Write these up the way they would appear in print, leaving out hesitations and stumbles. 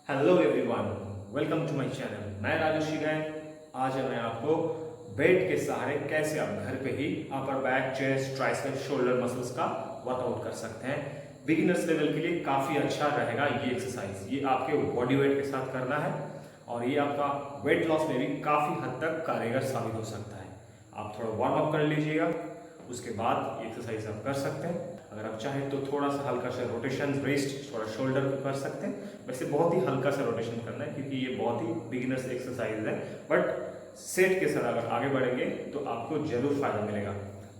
Hello everyone, welcome to my channel. मैं राजू गाय। आज मैं आपको बेड के सहारे कैसे आप घर पे ही upper back, chest, triceps, shoulder muscles का वर्कआउट कर सकते हैं। बिगिनर्स लेवल के लिए काफ़ी अच्छा रहेगा ये एक्सरसाइज। ये आपके बॉडी वेट के साथ करना है और ये आपका वेट लॉस में भी काफ़ी हद तक कारगर साबित हो सकता है। आप थोड़ा वार्म अप कर लीजिएगा, उसके बाद ये एक्सरसाइज आप कर सकते हैं। अगर आप चाहें तो थोड़ा सा हल्का सा रोटेशन रिस्ट, थोड़ा शोल्डर को कर सकते हैं। वैसे बहुत ही हल्का सा रोटेशन करना है क्योंकि ये बहुत ही बिगिनर्स एक्सरसाइज है, बट सेट के साथ अगर आगे बढ़ेंगे तो आपको जरूर फायदा मिलेगा।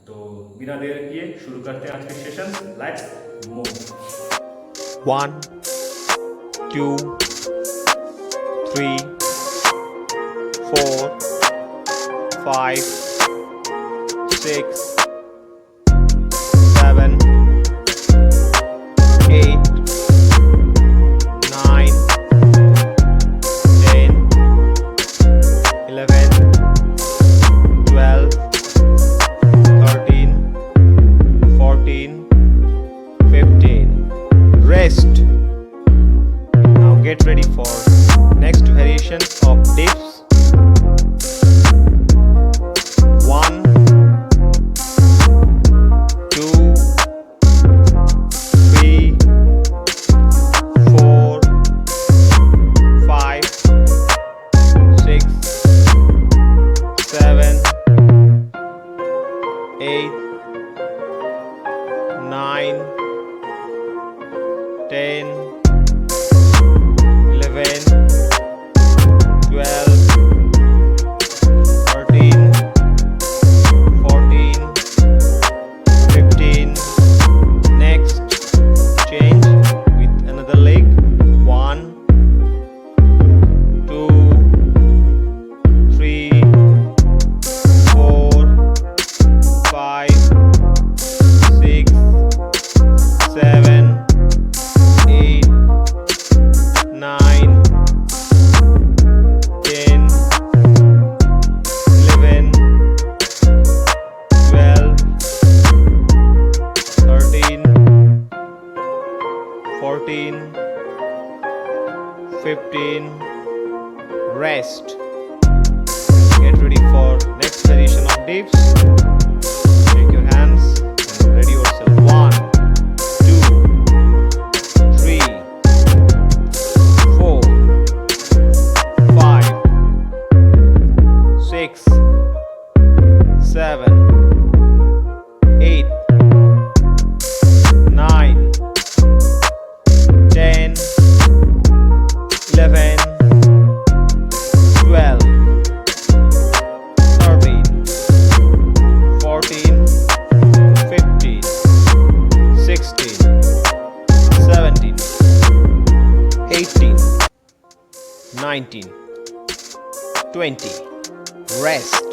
तो बिना देर किए शुरू करते हैं आज के session. Let's move. 1 2 3 4 5 6 7 8 9 10 11 12 13 14 15. Rest. Now get ready for next variation of dips. 1 2 3 4 5 6 7 8 9 10 11 12 13 14 15. Next, change with another leg. 1 2 3 4 5 6 7 8 9 10 11 12 13 14 15. Rest. Get ready for next variation of dips. Shake your hands and ready yourself. 1 2 3 4 5 6 7 8 9 10 11 12 13 14 15 16 17 18 19 20. Rest.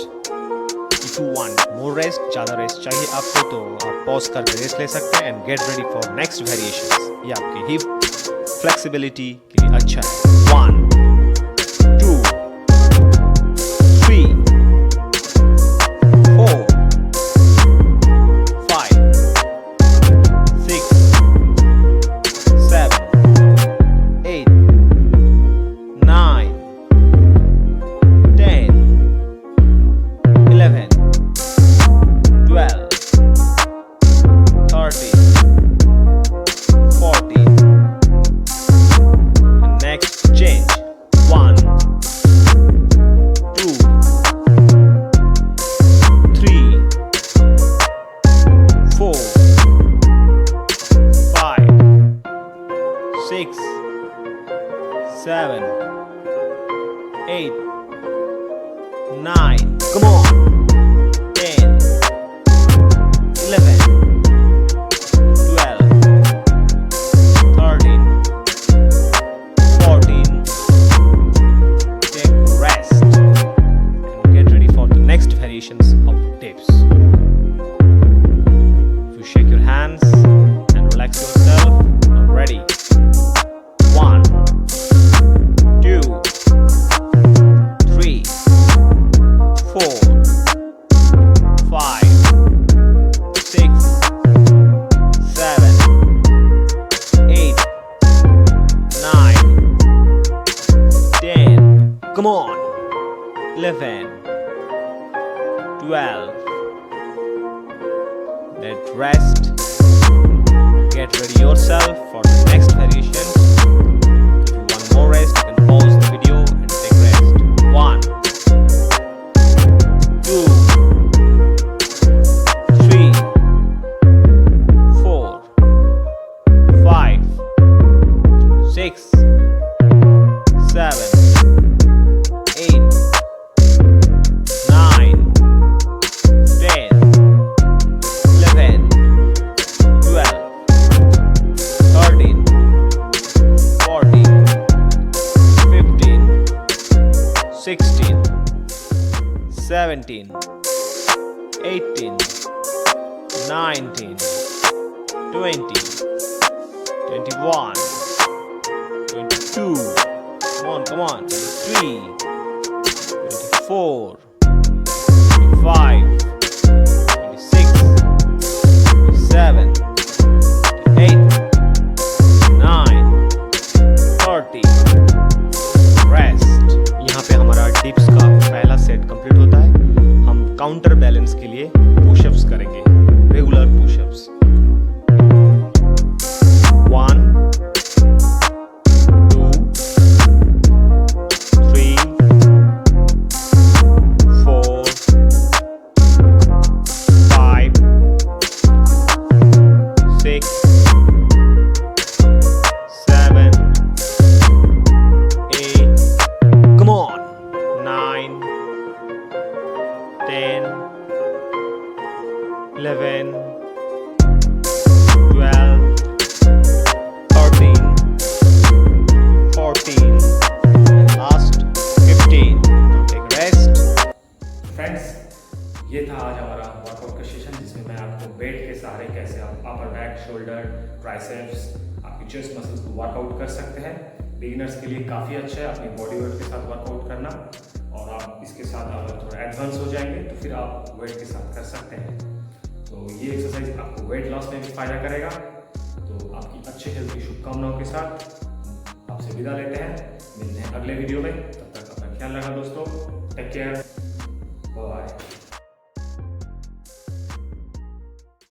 If you want more rest, ज़्यादा rest चाहिए आपको तो आप pause करके rest ले सकते हैं and get ready for next variations. ये आपके हिप फ्लेक्सिबिलिटी के लिए अच्छा है. 1 2 3 4 5 6 7 8 9 10 11 12 13 14. And next, change. 1 2 3 4 5 6 7 8 9. Come on. 10 11 12 13 14. Take rest and get ready for the next variations of dips. If you shake your hands and relax yourself, now ready. 1 2 3 4 Come on. 11, 12. Let rest. Get ready yourself for the next variation. If you want more rest, you can pause the video and take rest. 1, 2, 3, 4, 5, 6, 7, 8, 9, 10, 11, 12, 13, 14, 15, 16, 17, 18, 19, 20, 21, 22. Come on. 23, 24, 25, 26, 27, 28, 9, 30. Rest. यहाँ पे हमारा dips का पहला set complete होता है। हम counter balance के लिए पुशअप्स करेंगे, regular pushups. 1, 2, 3, 4, 5, 6, 7, 8. Come on. 9, 10, 11, 12, 13, 14, and last 15. Now take a rest. Friends, ये था आज हमारा वर्कआउट का सेशन जिसमें मैं आपको बेड के सहारे कैसे आप अपर बैक, शोल्डर, ट्राइसेप्स, आपकी चेस्ट मसल्स को वर्कआउट कर सकते हैं। बिगिनर्स के लिए काफ़ी अच्छा है अपनी बॉडी वेट के साथ वर्कआउट करना, और आप इसके साथ अगर थोड़ा एडवांस हो जाएंगे तो फिर आप वेट के साथ कर सकते हैं। तो ये एक्सरसाइज आपको वेट लॉस में भी फायदा करेगा। तो आपकी अच्छे हेल्थ की शुभकामनाओं के साथ आपसे विदा लेते हैं। मिलते हैं अगले वीडियो में। तब तक अपना ख्याल रखना दोस्तों। Take care, bye.